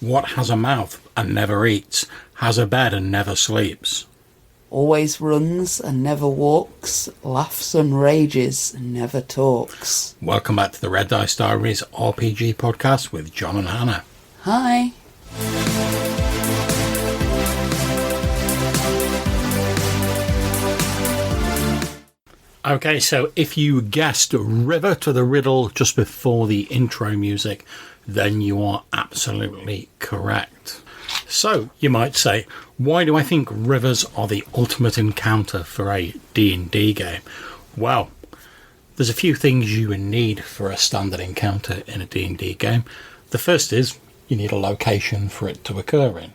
What has a mouth and never eats, has a bed and never sleeps? Always runs and never walks, laughs and rages and never talks. Welcome back to the Red Dice Diaries RPG podcast with John and Hannah. Hi. Okay, so if you guessed river to the riddle just before the intro music, then you are absolutely correct. So, you might say, why do I think rivers are the ultimate encounter for a D&D game? Well, there's a few things you need for a standard encounter in a D&D game. The first is, you need a location for it to occur in.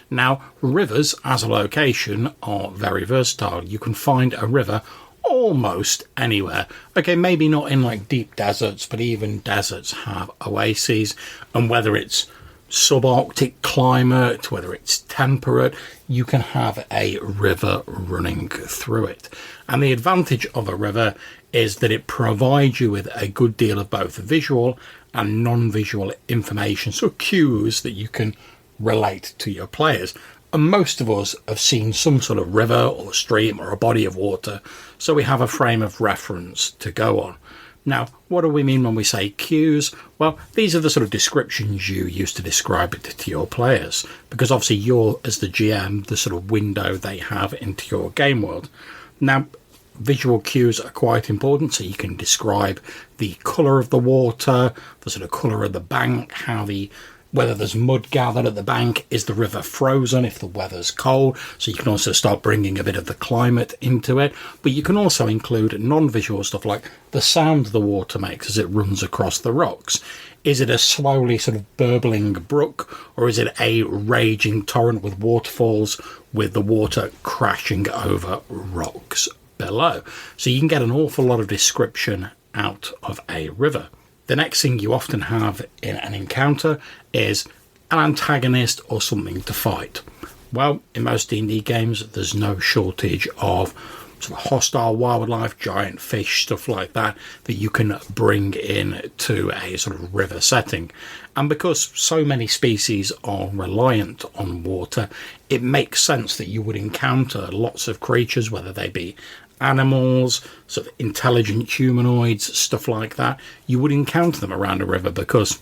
Now, rivers as a location are very versatile. You can find a river almost anywhere. Okay, maybe not in like deep deserts, but even deserts have oases, and whether it's subarctic climate, whether it's temperate, you can have a river running through it. And the advantage of a river is that it provides you with a good deal of both visual and non-visual information, so cues that you can relate to your players. And most of us have seen some sort of river or stream or a body of water, so we have a frame of reference to go on. Now, what do we mean when we say cues? Well, these are the sort of descriptions you use to describe it to your players, because obviously you're, as the GM, the sort of window they have into your game world. Now, visual cues are quite important, so you can describe the colour of the water, the sort of colour of the bank, whether there's mud gathered at the bank, is the river frozen if the weather's cold, so you can also start bringing a bit of the climate into it. But you can also include non-visual stuff like the sound the water makes as it runs across the rocks. Is it a slowly sort of burbling brook, or is it a raging torrent with waterfalls with the water crashing over rocks below? So you can get an awful lot of description out of a river. The next thing you often have in an encounter is an antagonist or something to fight. Well, in most D&D games, there's no shortage of sort of hostile wildlife, giant fish, stuff like that you can bring in to a sort of river setting. And because so many species are reliant on water, it makes sense that you would encounter lots of creatures, whether they be animals, sort of intelligent humanoids, stuff like that. You would encounter them around a river because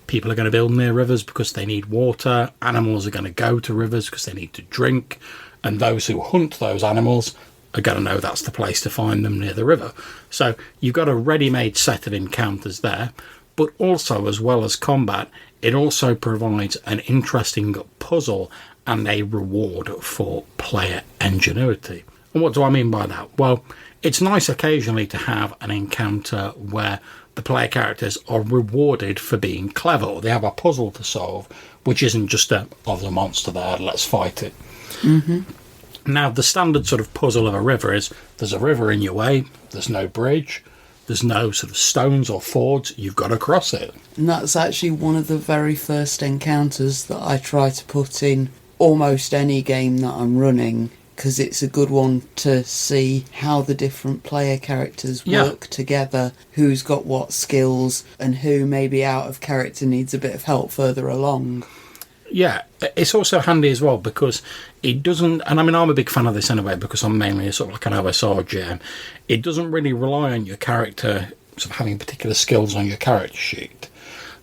people are going to build near rivers because they need water. Animals are going to go to rivers because they need to drink. And those who hunt those animals are going to know that's the place to find them, near the river. So you've got a ready-made set of encounters there. But also, as well as combat, it also provides an interesting puzzle and a reward for player ingenuity. And what do I mean by that? Well, it's nice occasionally to have an encounter where the player characters are rewarded for being clever, or they have a puzzle to solve, which isn't just there's a monster there, let's fight it. Mm-hmm. Now, the standard sort of puzzle of a river is there's a river in your way, there's no bridge, there's no sort of stones or fords, you've got to cross it. And that's actually one of the very first encounters that I try to put in almost any game that I'm running, because it's a good one to see how the different player characters work together, who's got what skills, and who maybe out of character needs a bit of help further along. Yeah, it's also handy as well because it doesn't, and I mean, I'm a big fan of this anyway because I'm mainly a sort of like an OSR GM. It doesn't really rely on your character sort of having particular skills on your character sheet,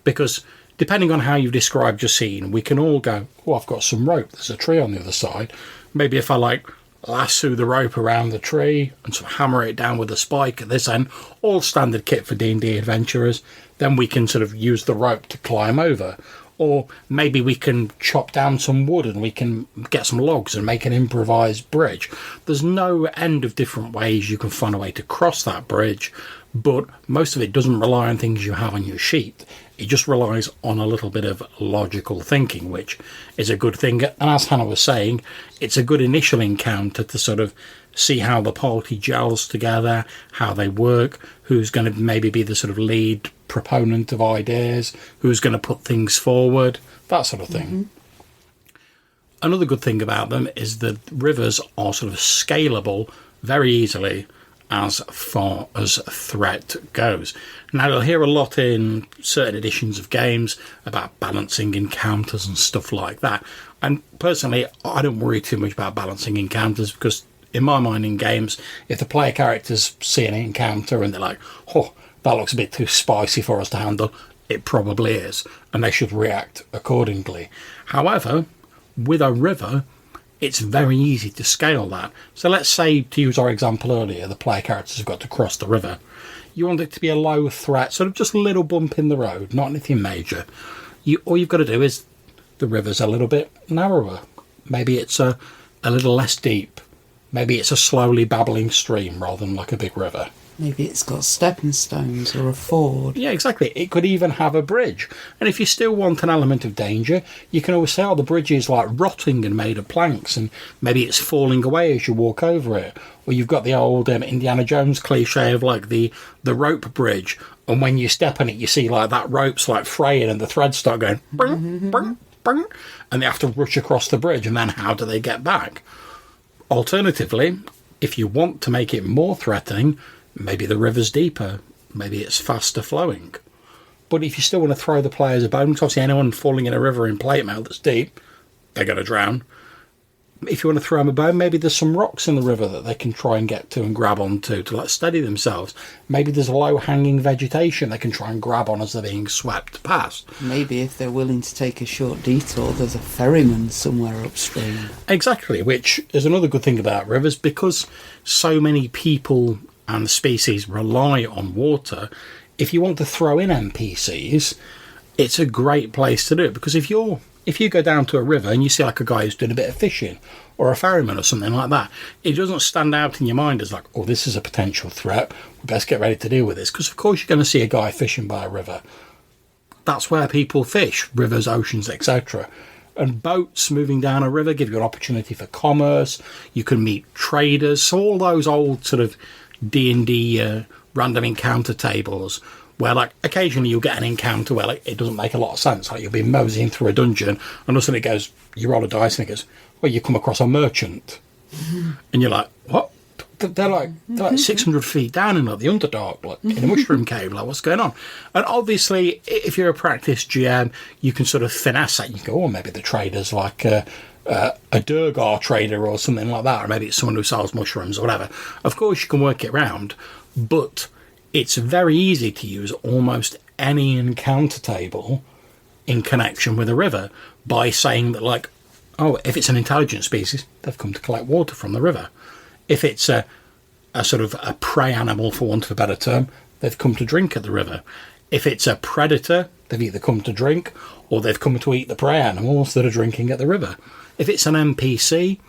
because depending on how you've described your scene, we can all go, oh, I've got some rope, there's a tree on the other side. Maybe if I lasso the rope around the tree and sort of hammer it down with a spike at this end, all standard kit for D&D adventurers, then we can sort of use the rope to climb over. Or maybe we can chop down some wood and we can get some logs and make an improvised bridge. There's no end of different ways you can find a way to cross that bridge, but most of it doesn't rely on things you have on your sheet. It just relies on a little bit of logical thinking, which is a good thing. And as Hannah was saying, it's a good initial encounter to sort of see how the party gels together, how they work, who's going to maybe be the sort of lead proponent of ideas, who's going to put things forward, that sort of thing. Mm-hmm. Another good thing about them is that rivers are sort of scalable very easily, as far as threat goes. Now, you'll hear a lot in certain editions of games about balancing encounters and stuff like that. And personally, I don't worry too much about balancing encounters because, in my mind, in games, if the player characters see an encounter and they're like, oh, that looks a bit too spicy for us to handle, it probably is, and they should react accordingly. However, with a river, it's very easy to scale that. So let's say, to use our example earlier, the player characters have got to cross the river. You want it to be a low threat, sort of just a little bump in the road, not anything major. All you've got to do is the river's a little bit narrower. Maybe it's a little less deep. Maybe it's a slowly babbling stream rather than like a big river. Maybe it's got stepping stones or a ford. Yeah, exactly. It could even have a bridge. And if you still want an element of danger, you can always say, oh, the bridge is like rotting and made of planks, and maybe it's falling away as you walk over it. Or you've got the old Indiana Jones cliche of like the rope bridge, and when you step on it, you see like that rope's like fraying and the threads start going, bing, bing, bing, and they have to rush across the bridge, and then how do they get back? Alternatively, if you want to make it more threatening, maybe the river's deeper, maybe it's faster flowing. But if you still want to throw the players a bone, because obviously anyone falling in a river in plate mail that's deep, they're going to drown. If you want to throw them a bone, maybe there's some rocks in the river that they can try and get to and grab onto to like steady themselves. Maybe there's low-hanging vegetation they can try and grab on as they're being swept past. Maybe if they're willing to take a short detour, there's a ferryman somewhere upstream. Exactly, which is another good thing about rivers, because so many people and species rely on water. If you want to throw in NPCs, it's a great place to do it, because if you go down to a river and you see like a guy who's doing a bit of fishing or a ferryman or something like that, it doesn't stand out in your mind as like, oh, this is a potential threat, we best get ready to deal with this, because of course you're going to see a guy fishing by a river. That's where people fish, rivers, oceans, etc. And boats moving down a river give you an opportunity for commerce. You can meet traders. So all those old sort of D&D random encounter tables where like occasionally you'll get an encounter where like it doesn't make a lot of sense, like you'll be moseying through a dungeon and all of a sudden it goes, you roll a dice and it goes, well, you come across a merchant. And you're like, what? They're like 600 feet down in like the Underdark, like in a mushroom cave, like what's going on? And obviously if you're a practiced GM, you can sort of finesse that. You go, oh, maybe the trader's like a Durgar trader or something like that, or maybe it's someone who sells mushrooms or whatever. Of course you can work it around, but it's very easy to use almost any encounter table in connection with a river by saying that, like, oh, if it's an intelligent species, they've come to collect water from the river. If it's a sort of a prey animal, for want of a better term, they've come to drink at the river. If it's a predator, they've either come to drink or they've come to eat the prey animals that are drinking at the river. If it's an NPC,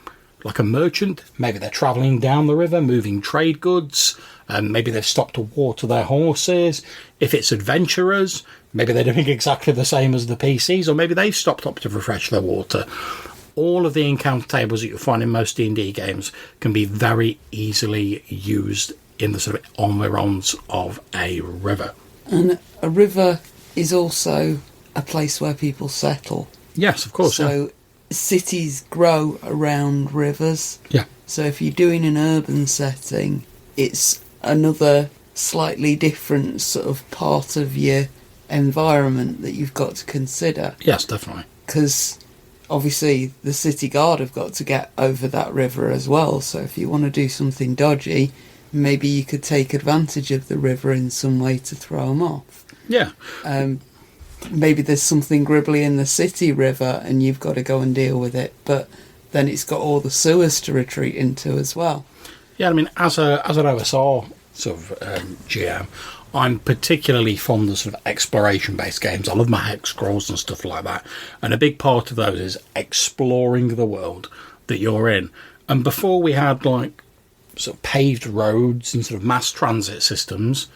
like a merchant, maybe they're travelling down the river, moving trade goods, and maybe they've stopped to water their horses. If it's adventurers, maybe they're doing exactly the same as the PCs, or maybe they've stopped up to refresh their water. All of the encounter tables that you'll find in most D&D games can be very easily used in the sort of environs of a river. And a river is also a place where people settle. Yes, of course. So cities grow around rivers. Yeah. So if you're doing an urban setting, it's another slightly different sort of part of your environment that you've got to consider. Yes, definitely. Because obviously the city guard have got to get over that river as well. So if you want to do something dodgy, maybe you could take advantage of the river in some way to throw them off. Yeah. Maybe there's something gribbly in the city river and you've got to go and deal with it, but then it's got all the sewers to retreat into as well. Yeah, I mean, as an OSR sort of GM, I'm particularly fond of sort of exploration-based games. I love my hex scrolls and stuff like that, and a big part of those is exploring the world that you're in. And before we had like sort of paved roads and sort of mass transit systems,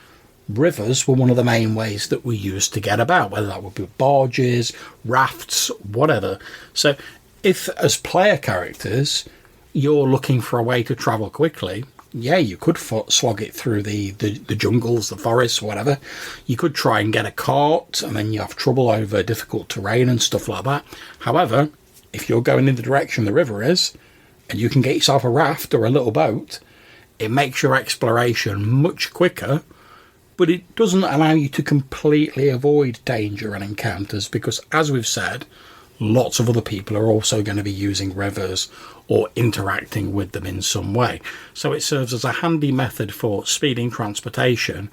rivers were one of the main ways that we used to get about, whether that would be barges, rafts, whatever. So if, as player characters, you're looking for a way to travel quickly, yeah, you could slog it through the jungles, the forests, whatever. You could try and get a cart, and then you have trouble over difficult terrain and stuff like that. However, if you're going in the direction the river is, and you can get yourself a raft or a little boat, It makes your exploration much quicker, but it doesn't allow you to completely avoid danger and encounters because, as we've said, lots of other people are also going to be using rivers or interacting with them in some way. So it serves as a handy method for speeding transportation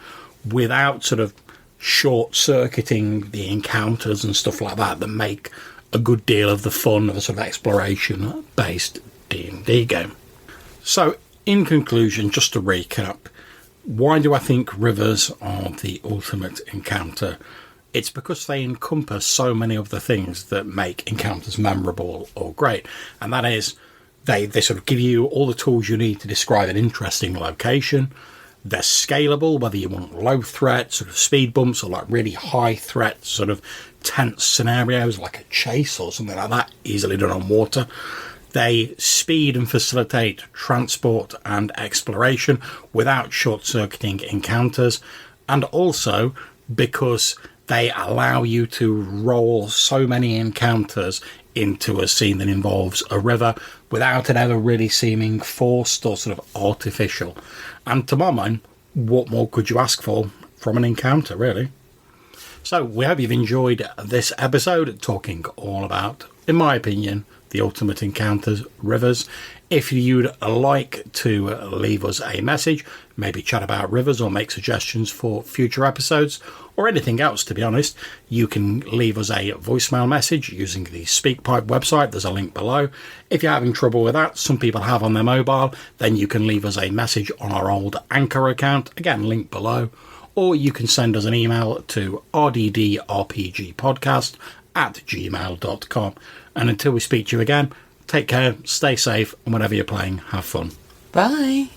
without sort of short-circuiting the encounters and stuff like that make a good deal of the fun of a sort of exploration-based D&D game. So, in conclusion, just to recap, why do I think rivers are the ultimate encounter? It's because they encompass so many of the things that make encounters memorable or great. And that is, they sort of give you all the tools you need to describe an interesting location. They're scalable, whether you want low threat, sort of speed bumps, or like really high threat, sort of tense scenarios like a chase or something like that, easily done on water. They speed and facilitate transport and exploration without short-circuiting encounters. And also because they allow you to roll so many encounters into a scene that involves a river without it ever really seeming forced or sort of artificial. And to my mind, what more could you ask for from an encounter, really? So we hope you've enjoyed this episode talking all about, in my opinion, the ultimate encounters, rivers. If you'd like to leave us a message, maybe chat about rivers or make suggestions for future episodes, or anything else, to be honest, you can leave us a voicemail message using the SpeakPipe website. There's a link below. If you're having trouble with that, some people have on their mobile, then you can leave us a message on our old Anchor account. Again, link below. Or you can send us an email to rddrpgpodcast@gmail.com. And until we speak to you again, take care, stay safe, and whatever you're playing, have fun. Bye.